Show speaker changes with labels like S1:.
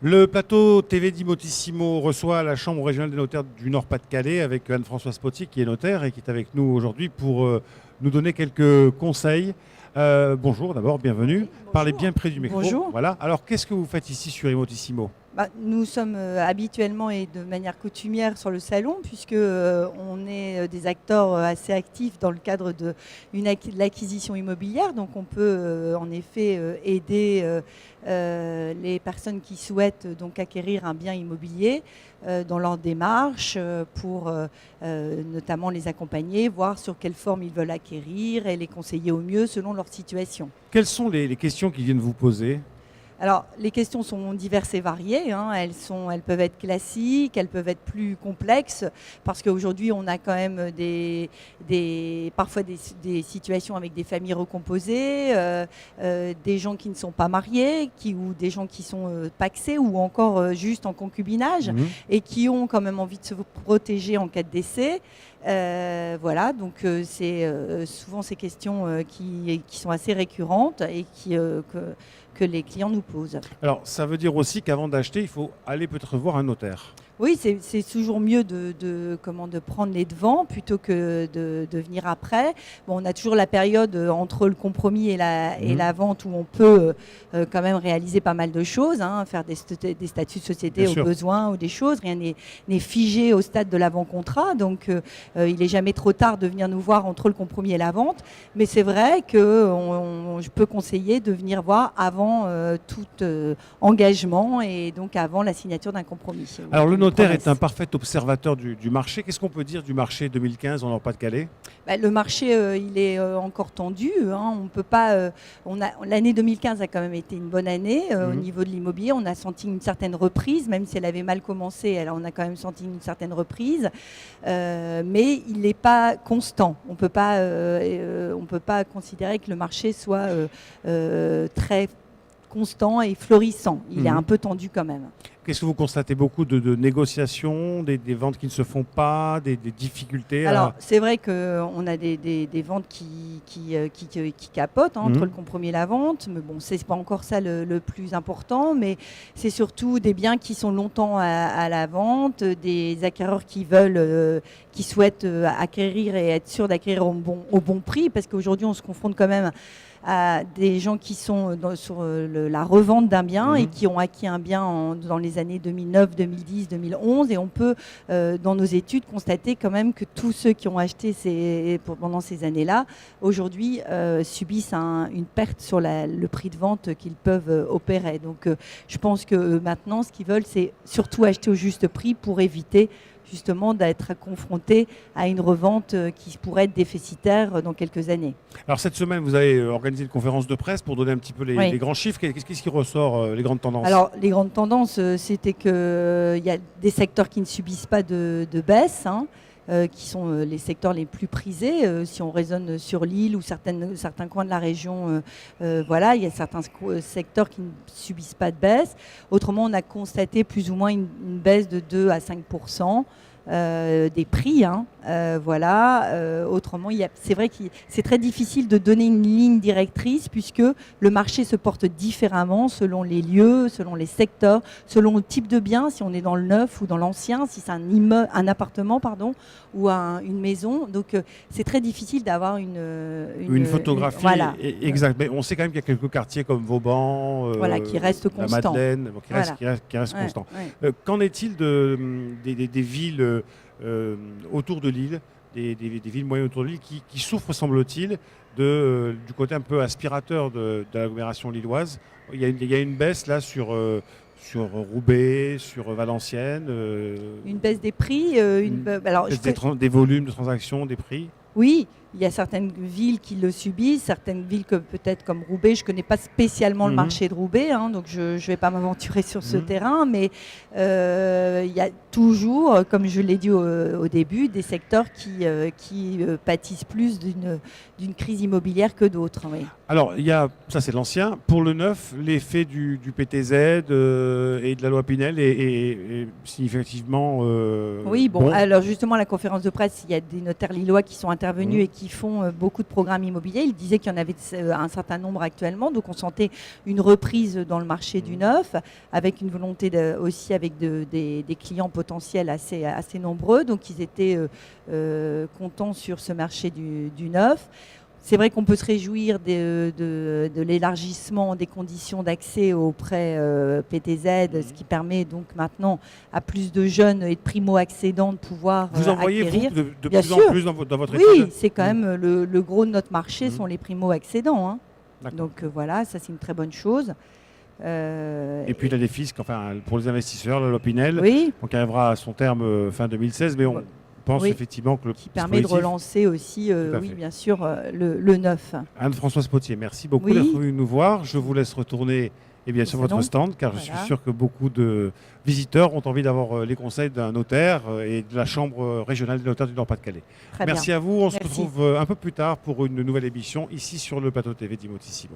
S1: Le plateau TV d'Imotissimo reçoit la Chambre régionale des notaires du Nord-Pas-de-Calais avec Anne-Françoise Potier qui est notaire et qui est avec nous aujourd'hui pour nous donner quelques conseils. Bonjour d'abord, bienvenue.
S2: Oui, bonjour.
S1: Parlez bien près du micro.
S2: Bonjour.
S1: Voilà. Alors qu'est-ce que vous faites ici sur Imotissimo?
S2: Nous sommes habituellement et de manière coutumière sur le salon puisque on est des acteurs assez actifs dans le cadre de l'acquisition immobilière. Donc on peut en effet aider les personnes qui souhaitent donc acquérir un bien immobilier dans leur démarche pour notamment les accompagner, voir sur quelle forme ils veulent acquérir et les conseiller au mieux selon leur situation.
S1: Quelles sont les questions qu'ils viennent vous poser?
S2: Alors, les questions sont diverses et variées. Elles peuvent être classiques, elles peuvent être plus complexes, parce qu'aujourd'hui, on a quand même parfois des situations avec des familles recomposées, des gens qui ne sont pas mariés, ou des gens qui sont pacsés, ou encore juste en concubinage, et qui ont quand même envie de se protéger en cas de décès. Voilà, donc c'est souvent ces questions qui sont assez récurrentes et que les clients nous posent.
S1: Alors, ça veut dire aussi qu'avant d'acheter, il faut aller peut-être voir un notaire.
S2: Oui, c'est toujours mieux de prendre les devants plutôt que de venir après. Bon, on a toujours la période entre le compromis et la vente où on peut quand même réaliser pas mal de choses, faire des statuts de société au besoin ou des choses. Rien n'est figé au stade de l'avant-contrat, donc il n'est jamais trop tard de venir nous voir entre le compromis et la vente. Mais c'est vrai que je peux conseiller de venir voir avant tout engagement et donc avant la signature d'un compromis.
S1: Alors le notaire est un parfait observateur du marché. Qu'est-ce qu'on peut dire du marché 2015 en Nord-Pas-de-Calais?
S2: Le marché, il est encore tendu. On peut pas. L'année 2015 a quand même été une bonne année au niveau de l'immobilier. On a senti une certaine reprise, même si elle avait mal commencé. Alors on a quand même senti une certaine reprise, mais il n'est pas constant. On peut pas considérer que le marché soit très constant et florissant. Il est un peu tendu quand même.
S1: Qu'est-ce que vous constatez? Beaucoup de négociations, des ventes qui ne se font pas, des difficultés?
S2: Alors, c'est vrai qu'on a des ventes qui capotent entre le compromis et la vente. Mais bon, c'est pas encore ça le plus important. Mais c'est surtout des biens qui sont longtemps à la vente, des acquéreurs qui souhaitent acquérir et être sûrs d'acquérir au bon prix. Parce qu'aujourd'hui, on se confronte quand même à des gens qui sont sur la revente d'un bien et qui ont acquis un bien dans les années 2009, 2010, 2011. Et on peut, dans nos études, constater quand même que tous ceux qui ont acheté pendant ces années-là, aujourd'hui, subissent une perte sur le prix de vente qu'ils peuvent opérer. Donc, je pense que maintenant, ce qu'ils veulent, c'est surtout acheter au juste prix pour éviter justement d'être confronté à une revente qui pourrait être déficitaire dans quelques années.
S1: Alors cette semaine, vous avez organisé une conférence de presse pour donner un petit peu les grands chiffres. Qu'est-ce qui ressort, les grandes tendances?
S2: Alors les grandes tendances, c'était qu'il y a des secteurs qui ne subissent pas de baisse, qui sont les secteurs les plus prisés. Si on raisonne sur l'île ou certains coins de la région, voilà, il y a certains secteurs qui ne subissent pas de baisse. Autrement, on a constaté plus ou moins une baisse de 2 à 5%. Des prix, voilà. Autrement, c'est vrai que c'est très difficile de donner une ligne directrice puisque le marché se porte différemment selon les lieux, selon les secteurs, selon le type de bien, si on est dans le neuf ou dans l'ancien, si c'est un appartement, ou une maison. Donc, c'est très difficile d'avoir une
S1: photographie.
S2: Voilà.
S1: Exact. Mais on sait quand même qu'il y a quelques quartiers comme Vauban,
S2: qui restent constants.
S1: La Madeleine, qui restent constants. Qu'en est-il des villes autour de l'île, des villes moyennes autour de l'île qui souffrent, semble-t-il, du côté un peu aspirateur de l'agglomération lilloise? Il y a une baisse là sur Roubaix, sur Valenciennes.
S2: Une baisse des prix,
S1: des volumes de transactions, des prix.
S2: Oui, il y a certaines villes qui le subissent, certaines villes peut-être comme Roubaix. Je ne connais pas spécialement le marché de Roubaix, donc je ne vais pas m'aventurer sur ce terrain, mais il y a toujours, comme je l'ai dit au début, des secteurs qui pâtissent plus d'une crise immobilière que d'autres. Oui.
S1: Alors, ça c'est l'ancien. Pour le neuf, l'effet du PTZ et de la loi Pinel est significativement
S2: oui, bon, alors justement, à la conférence de presse, il y a des notaires lillois qui sont intervenus et qui font beaucoup de programmes immobiliers. Il disait qu'il y en avait un certain nombre actuellement. Donc on sentait une reprise dans le marché du neuf, avec une volonté aussi avec des clients potentiels assez nombreux. Donc ils étaient contents sur ce marché du neuf. C'est vrai qu'on peut se réjouir de l'élargissement des conditions d'accès au prêt PTZ, ce qui permet donc maintenant à plus de jeunes et de primo-accédants de pouvoir
S1: Vous en voyez
S2: acquérir.
S1: de
S2: Bien
S1: plus en
S2: sûr.
S1: plus dans votre
S2: Oui,
S1: étude?
S2: c'est quand même le gros de notre marché sont les primo-accédants. Hein.
S1: D'accord.
S2: Donc voilà, ça c'est une très bonne chose.
S1: Et puis la défisque, enfin pour les investisseurs, l'Opinel,
S2: Oui,
S1: qui arrivera à son terme fin 2016, mais on pense
S2: Oui.
S1: effectivement que le
S2: qui permet de
S1: dispositif-
S2: relancer aussi,
S1: Tout à
S2: oui
S1: fait.
S2: bien sûr, le neuf.
S1: Anne-Françoise Potier, merci beaucoup
S2: Oui.
S1: d'être venue nous voir. Je vous laisse retourner sur
S2: salon.
S1: votre stand, car je
S2: Voilà.
S1: suis sûr que beaucoup de visiteurs ont envie d'avoir les conseils d'un notaire et de la Chambre régionale des notaires du Nord-Pas-de-Calais.
S2: Très
S1: Merci
S2: bien.
S1: à vous. On se
S2: Merci.
S1: retrouve un peu plus tard pour une nouvelle émission ici sur le plateau TV d'Imotissimo.